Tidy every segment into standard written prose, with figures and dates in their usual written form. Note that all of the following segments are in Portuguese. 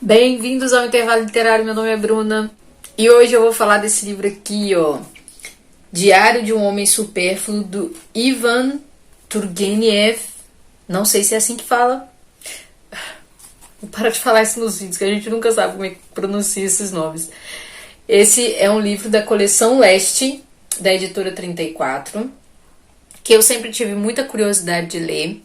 Bem-vindos ao Intervalo Literário, meu nome é Bruna e hoje eu vou falar desse livro aqui, ó, Diário de um Homem Supérfluo, do Ivan Turgenev. Não sei se é assim que fala. Vou parar de falar isso nos vídeos, que a gente nunca sabe como é que pronuncia esses nomes. Esse é um livro da coleção Leste, da editora 34, que eu sempre tive muita curiosidade de ler.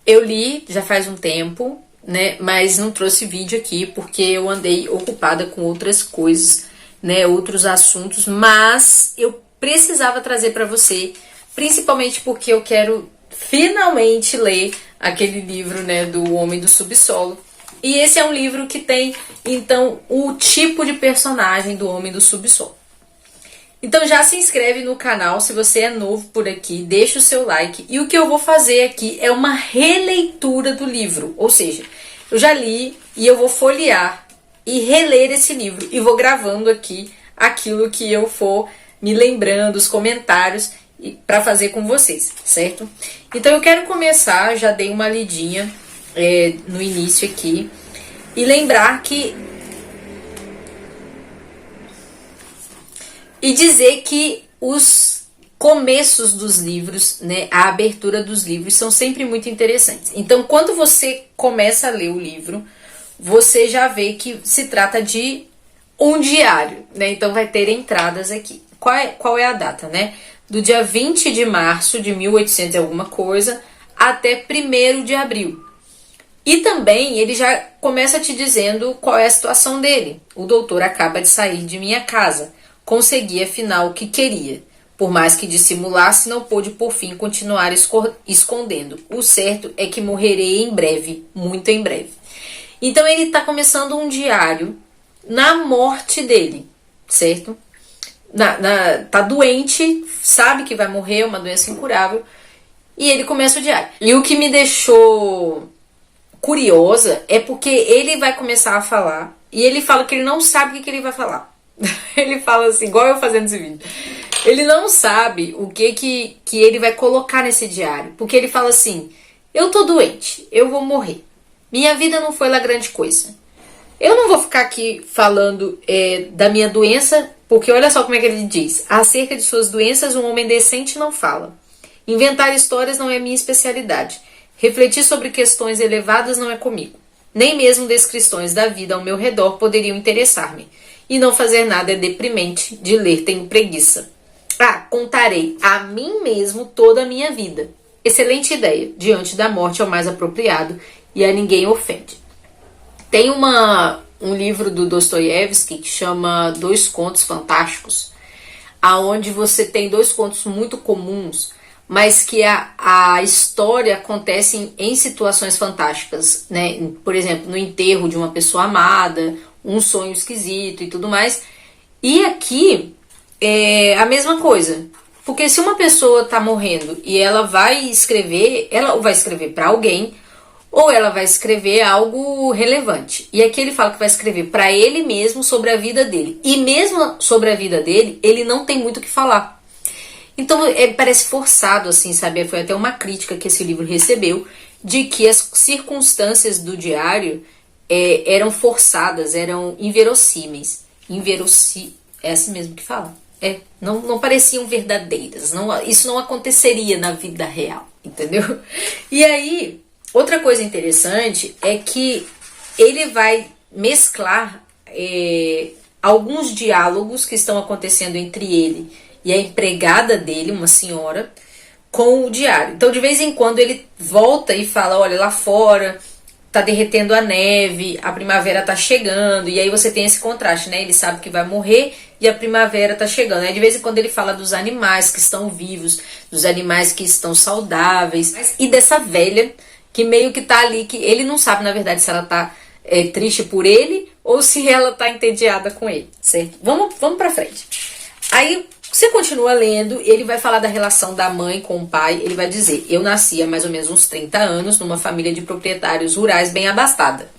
Eu li já faz um tempo, né, mas não trouxe vídeo aqui porque eu andei ocupada com outras coisas, né, outros assuntos, mas eu precisava trazer para você, principalmente porque eu quero finalmente ler aquele livro, né, do Homem do Subsolo. E esse é um livro que tem, então, o tipo de personagem do Homem do Subsolo. Então já se inscreve no canal se você é novo por aqui, deixa o seu like. E o que eu vou fazer aqui é uma releitura do livro. Ou seja, eu já li e eu vou folhear e reler esse livro. E vou gravando aqui aquilo que eu for me lembrando, os comentários, para fazer com vocês, certo? Então eu quero começar, já dei uma lidinha no início aqui. E lembrar que... E dizer que os começos dos livros, né, a abertura dos livros são sempre muito interessantes. Então, quando você começa a ler o livro, você já vê que se trata de um diário, né? Então, vai ter entradas aqui. Qual é a data, né? Do dia 20 de março de 1800 e alguma coisa até 1º de abril. E também ele já começa te dizendo qual é a situação dele. O doutor acaba de sair de minha casa. Consegui afinal o que queria. Por mais que dissimulasse, não pôde por fim continuar escondendo. O certo é que morrerei em breve, muito em breve. Então ele está começando um diário na morte dele, certo? Tá doente, sabe que vai morrer, é uma doença incurável, e ele começa o diário. E o que me deixou curiosa é porque ele vai começar a falar, e ele fala que ele não sabe o que ele vai falar. Ele fala assim, igual eu fazendo esse vídeo. Ele não sabe o que ele vai colocar nesse diário. Porque ele fala assim, eu tô doente, eu vou morrer. Minha vida não foi lá grande coisa. Eu não vou ficar aqui falando da minha doença, porque olha só como é que ele diz. Acerca de suas doenças, um homem decente não fala. Inventar histórias não é minha especialidade. Refletir sobre questões elevadas não é comigo. Nem mesmo descrições da vida ao meu redor poderiam interessar-me. E não fazer nada é deprimente, de ler tenho preguiça. Contarei a mim mesmo toda a minha vida. Excelente ideia, diante da morte é o mais apropriado e a ninguém ofende. Tem um livro do Dostoiévski que chama Dois Contos Fantásticos, aonde você tem dois contos muito comuns, mas que a história acontece em situações fantásticas, né? Por exemplo, no enterro de uma pessoa amada, um sonho esquisito e tudo mais. E aqui é a mesma coisa. Porque se uma pessoa está morrendo e ela vai escrever para alguém, ou ela vai escrever algo relevante. E aqui ele fala que vai escrever para ele mesmo sobre a vida dele. E mesmo sobre a vida dele, ele não tem muito o que falar. Então parece forçado, assim, sabe? Foi até uma crítica que esse livro recebeu, de que as circunstâncias do diário eram forçadas, eram inverossímeis. É assim mesmo que fala? Não pareciam verdadeiras. Isso não aconteceria na vida real, entendeu? E aí, outra coisa interessante é que ele vai mesclar alguns diálogos que estão acontecendo entre ele e a empregada dele, uma senhora, com o diário. Então, de vez em quando, ele volta e fala, olha, lá fora tá derretendo a neve, a primavera tá chegando, e aí você tem esse contraste, né? Ele sabe que vai morrer e a primavera tá chegando. Aí de vez em quando ele fala dos animais que estão vivos, dos animais que estão saudáveis, e dessa velha que meio que tá ali, que ele não sabe, na verdade, se ela tá triste por ele ou se ela tá entediada com ele, certo? Vamos pra frente. Aí você continua lendo, ele vai falar da relação da mãe com o pai, ele vai dizer, eu nasci há mais ou menos uns 30 anos numa família de proprietários rurais bem abastada,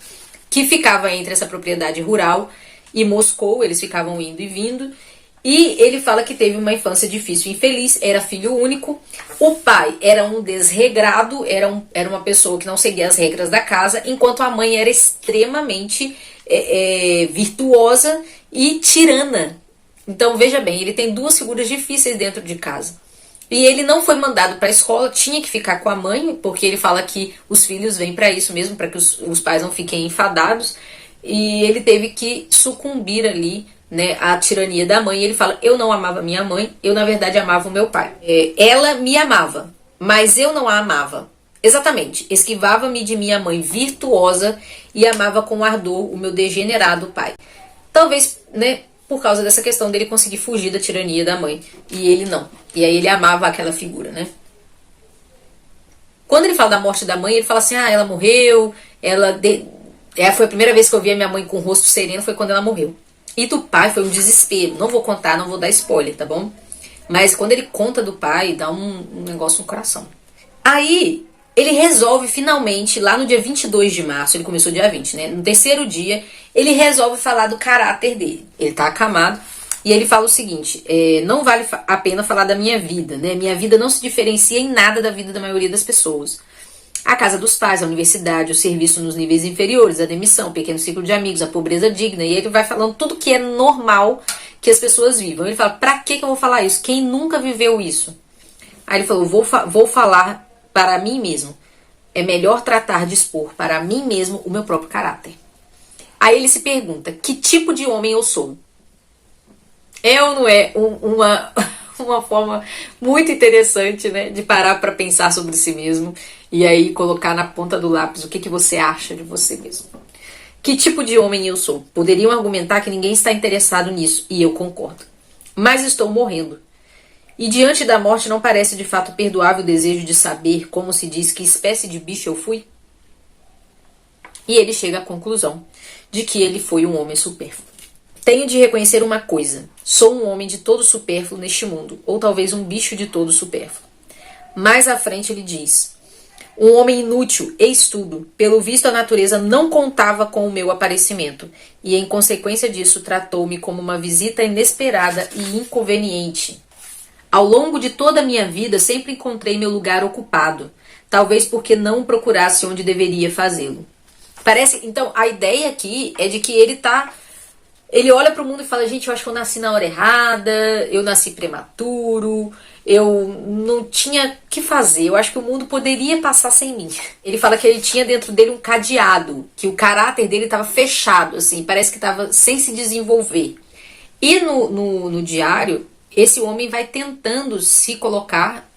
que ficava entre essa propriedade rural e Moscou, eles ficavam indo e vindo, e ele fala que teve uma infância difícil e infeliz, era filho único, o pai era um desregrado, era uma pessoa que não seguia as regras da casa, enquanto a mãe era extremamente virtuosa e tirana. Então veja bem, ele tem duas figuras difíceis dentro de casa. E ele não foi mandado para a escola, tinha que ficar com a mãe, porque ele fala que os filhos vêm para isso mesmo, para que os pais não fiquem enfadados. E ele teve que sucumbir ali, né, à tirania da mãe. E ele fala, eu não amava minha mãe, eu na verdade amava o meu pai. Ela me amava, mas eu não a amava. Exatamente, esquivava-me de minha mãe virtuosa e amava com ardor o meu degenerado pai. Talvez, né, por causa dessa questão dele conseguir fugir da tirania da mãe. E ele não. E aí ele amava aquela figura, né? Quando ele fala da morte da mãe, ele fala assim, ela morreu, foi a primeira vez que eu vi a minha mãe com o rosto sereno, foi quando ela morreu. E do pai foi um desespero. Não vou contar, não vou dar spoiler, tá bom? Mas quando ele conta do pai, dá um negócio no coração. Aí, ele resolve finalmente, lá no dia 22 de março, ele começou dia 20, né? No terceiro dia, ele resolve falar do caráter dele. Ele tá acamado e ele fala o seguinte, não vale a pena falar da minha vida, né? Minha vida não se diferencia em nada da vida da maioria das pessoas. A casa dos pais, a universidade, o serviço nos níveis inferiores, a demissão, o pequeno ciclo de amigos, a pobreza digna. E ele vai falando tudo que é normal que as pessoas vivam. Ele fala, pra que eu vou falar isso? Quem nunca viveu isso? Aí ele falou, vou falar para mim mesmo. É melhor tratar de expor para mim mesmo o meu próprio caráter. Aí ele se pergunta, que tipo de homem eu sou? É ou não é uma forma muito interessante, né, de parar para pensar sobre si mesmo e aí colocar na ponta do lápis o que você acha de você mesmo. Que tipo de homem eu sou? Poderiam argumentar que ninguém está interessado nisso, e eu concordo. Mas estou morrendo. E diante da morte não parece de fato perdoável o desejo de saber, como se diz, que espécie de bicho eu fui? E ele chega à conclusão de que ele foi um homem supérfluo. Tenho de reconhecer uma coisa. Sou um homem de todo supérfluo neste mundo, ou talvez um bicho de todo supérfluo. Mais à frente ele diz, um homem inútil, eis tudo. Pelo visto a natureza não contava com o meu aparecimento, e em consequência disso tratou-me como uma visita inesperada e inconveniente. Ao longo de toda a minha vida sempre encontrei meu lugar ocupado, talvez porque não procurasse onde deveria fazê-lo. Então, a ideia aqui é de que ele olha para o mundo e fala, gente, eu acho que eu nasci na hora errada, eu nasci prematuro, eu não tinha o que fazer, eu acho que o mundo poderia passar sem mim. Ele fala que ele tinha dentro dele um cadeado, que o caráter dele estava fechado, assim, parece que estava sem se desenvolver. E no diário, esse homem vai tentando se colocar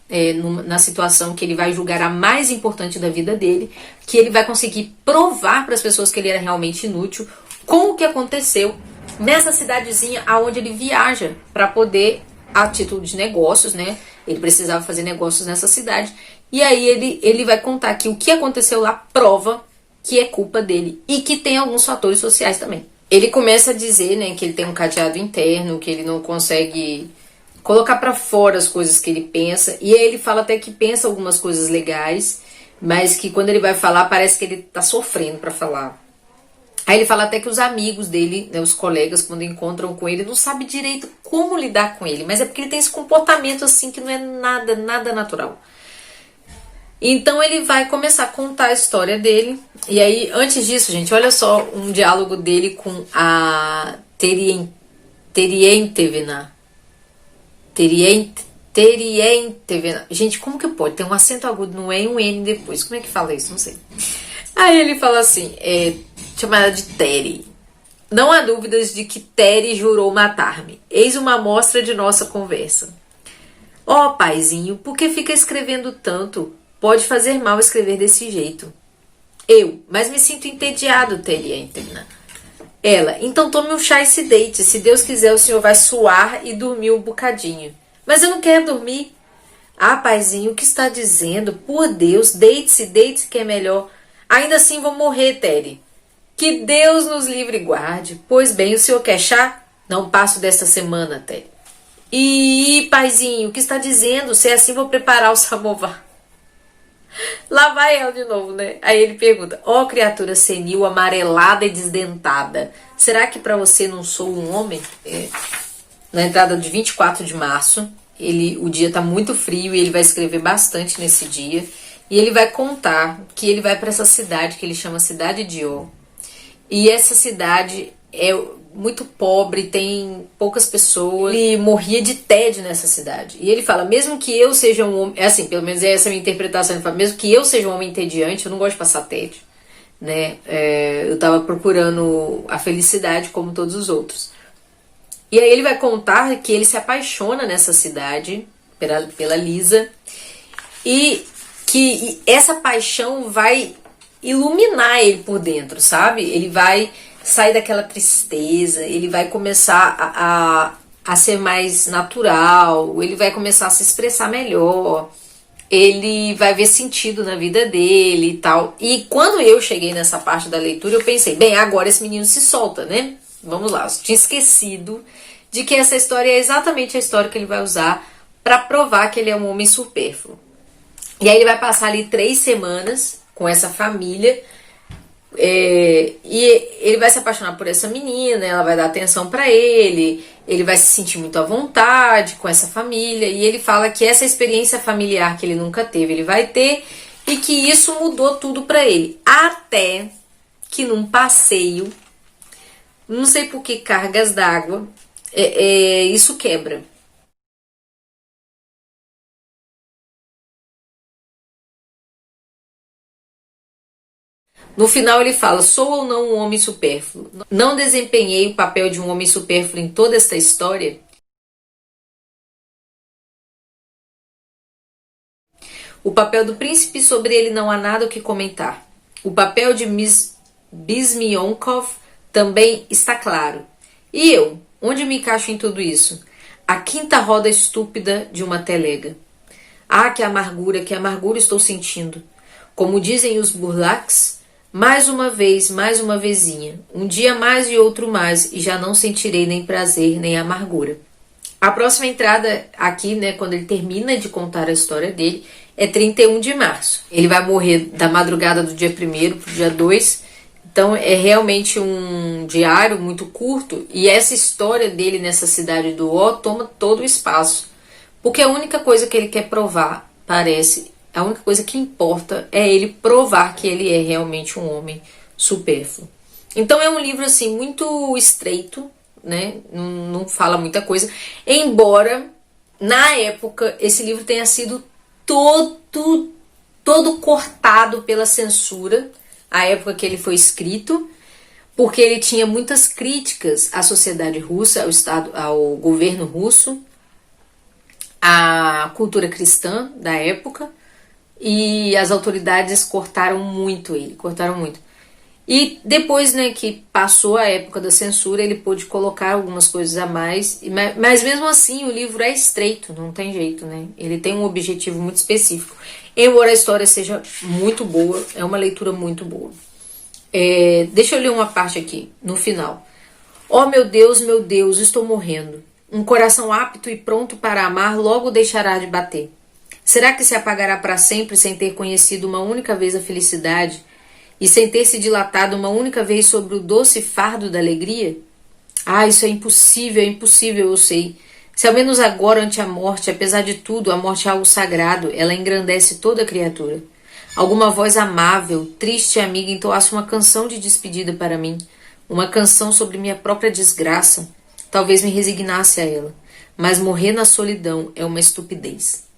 na situação que ele vai julgar a mais importante da vida dele, que ele vai conseguir provar para as pessoas que ele era realmente inútil, com o que aconteceu nessa cidadezinha aonde ele viaja para poder, a título de negócios, né? Ele precisava fazer negócios nessa cidade. E aí ele vai contar que o que aconteceu lá prova que é culpa dele e que tem alguns fatores sociais também. Ele começa a dizer, né, que ele tem um cadeado interno, que ele não consegue colocar para fora as coisas que ele pensa. E aí ele fala até que pensa algumas coisas legais, mas que quando ele vai falar parece que ele tá sofrendo para falar. Aí ele fala até que os amigos dele, né, os colegas, quando encontram com ele, não sabem direito como lidar com ele. Mas é porque ele tem esse comportamento assim que não é nada natural. Então ele vai começar a contar a história dele. E aí, antes disso, gente, olha só um diálogo dele com a Terientevena. Gente, como que pode? Tem um acento agudo no E e um N depois. Como é que fala isso? Não sei. Aí ele fala assim, chamada de Teri. Não há dúvidas de que Teri jurou matar-me. Eis uma amostra de nossa conversa. Ó, paizinho, por que fica escrevendo tanto? Pode fazer mal escrever desse jeito. Mas me sinto entediado, Terientevna. Ela, então tome um chá e se deite. Se Deus quiser, o senhor vai suar e dormir um bocadinho. Mas eu não quero dormir. Ah, paizinho, o que está dizendo? Por Deus, deite-se que é melhor. Ainda assim vou morrer, Teri. Que Deus nos livre e guarde. Pois bem, o senhor quer chá? Não passo desta semana, Teri. Paizinho, o que está dizendo? Se é assim, vou preparar o samovar. Lá vai ela de novo, né? Aí ele pergunta, criatura senil, amarelada e desdentada, será que pra você não sou um homem? Na entrada de 24 de março, o dia tá muito frio e ele vai escrever bastante nesse dia. E ele vai contar que ele vai para essa cidade que ele chama Cidade de Ó. e essa cidade é muito pobre, tem poucas pessoas. Ele morria de tédio nessa cidade. E ele fala, mesmo que eu seja um homem, é assim, pelo menos é essa a minha interpretação, ele fala, mesmo que eu seja um homem entediante, eu não gosto de passar tédio, né? Eu tava procurando a felicidade como todos os outros. E aí ele vai contar que ele se apaixona nessa cidade pela Lisa e que essa paixão vai iluminar ele por dentro, sabe? Ele vai sair daquela tristeza, ele vai começar a ser mais natural, ele vai começar a se expressar melhor, ele vai ver sentido na vida dele e tal. E quando eu cheguei nessa parte da leitura, eu pensei, bem, agora esse menino se solta, né? Vamos lá, eu tinha esquecido de que essa história é exatamente a história que ele vai usar para provar que ele é um homem supérfluo. E aí ele vai passar ali 3 semanas com essa família, e ele vai se apaixonar por essa menina, ela vai dar atenção pra ele, ele vai se sentir muito à vontade com essa família, e ele fala que essa experiência familiar que ele nunca teve, ele vai ter, e que isso mudou tudo pra ele. Até que num passeio, não sei por que cargas d'água, isso quebra. No final ele fala, sou ou não um homem supérfluo? Não desempenhei o papel de um homem supérfluo em toda esta história? O papel do príncipe, sobre ele não há nada o que comentar. O papel de Miss Bizmyonkov também está claro. E eu? Onde me encaixo em tudo isso? A quinta roda estúpida de uma telega. Ah, que amargura estou sentindo. Como dizem os burlaques, mais uma vez, mais uma vezinha. Um dia mais e outro mais, e já não sentirei nem prazer, nem amargura. A próxima entrada aqui, né, quando ele termina de contar a história dele, é 31 de março. Ele vai morrer da madrugada do dia 1º pro dia 2. Então é realmente um diário muito curto, e essa história dele nessa cidade do Ó toma todo o espaço. Porque a única coisa que ele quer provar, parece, a única coisa que importa é ele provar que ele é realmente um homem supérfluo. Então é um livro assim muito estreito, né? Não fala muita coisa, embora na época esse livro tenha sido todo cortado pela censura, a época que ele foi escrito, porque ele tinha muitas críticas à sociedade russa, ao Estado, ao governo russo, à cultura cristã da época, e as autoridades cortaram muito ele, cortaram muito. E depois, né, que passou a época da censura, ele pôde colocar algumas coisas a mais, mas mesmo assim o livro é estreito, não tem jeito, né? Ele tem um objetivo muito específico. Embora a história seja muito boa, é uma leitura muito boa. Deixa eu ler uma parte aqui, no final. Oh, meu Deus, estou morrendo. Um coração apto e pronto para amar logo deixará de bater. Será que se apagará para sempre sem ter conhecido uma única vez a felicidade e sem ter se dilatado uma única vez sobre o doce fardo da alegria? Ah, isso é impossível, eu sei. Se ao menos agora, ante a morte, apesar de tudo, a morte é algo sagrado, ela engrandece toda a criatura. Alguma voz amável, triste e amiga entoasse uma canção de despedida para mim, uma canção sobre minha própria desgraça, talvez me resignasse a ela, mas morrer na solidão é uma estupidez.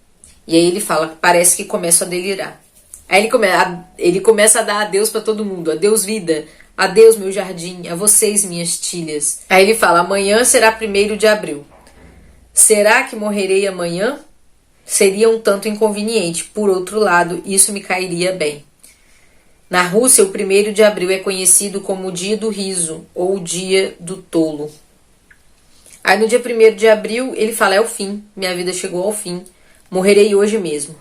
E aí ele fala, parece que começa a delirar. Aí ele começa a dar adeus para todo mundo, adeus vida, adeus meu jardim, a vocês minhas tilhas. Aí ele fala, amanhã será 1º de abril. Será que morrerei amanhã? Seria um tanto inconveniente, por outro lado, isso me cairia bem. Na Rússia, o 1º de abril é conhecido como o dia do riso, ou o dia do tolo. Aí no dia 1º de abril, ele fala, é o fim, minha vida chegou ao fim, morrerei hoje mesmo.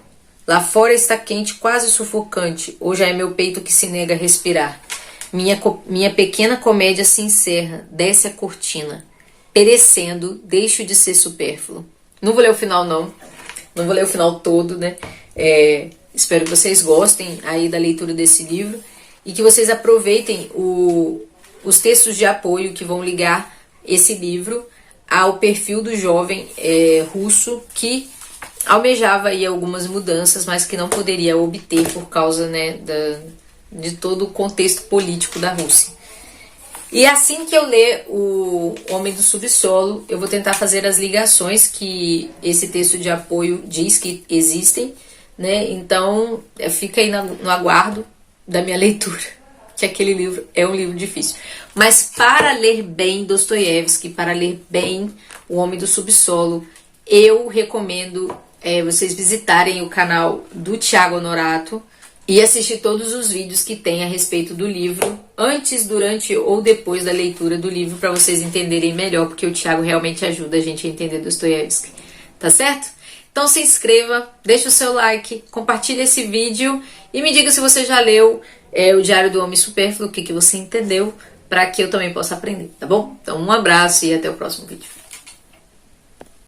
Lá fora está quente, quase sufocante, ou já é meu peito que se nega a respirar. Minha pequena comédia se encerra, desce a cortina. Perecendo, deixo de ser supérfluo. Não vou ler o final, não vou ler o final todo, né? Espero que vocês gostem aí da leitura desse livro e que vocês aproveitem os textos de apoio que vão ligar esse livro ao perfil do jovem russo que almejava aí algumas mudanças, mas que não poderia obter por causa, né, de todo o contexto político da Rússia. E assim que eu ler o Homem do Subsolo, eu vou tentar fazer as ligações que esse texto de apoio diz que existem, né? Então, fica aí no aguardo da minha leitura, que aquele livro é um livro difícil. Mas para ler bem Dostoiévski, para ler bem O Homem do Subsolo, eu recomendo vocês visitarem o canal do Thiago Honorato e assistir todos os vídeos que tem a respeito do livro, antes, durante ou depois da leitura do livro, para vocês entenderem melhor, porque o Thiago realmente ajuda a gente a entender Dostoiévski, tá certo? Então se inscreva, deixa o seu like, compartilhe esse vídeo e me diga se você já leu o Diário do Homem Supérfluo, o que você entendeu, para que eu também possa aprender, tá bom? Então um abraço e até o próximo vídeo.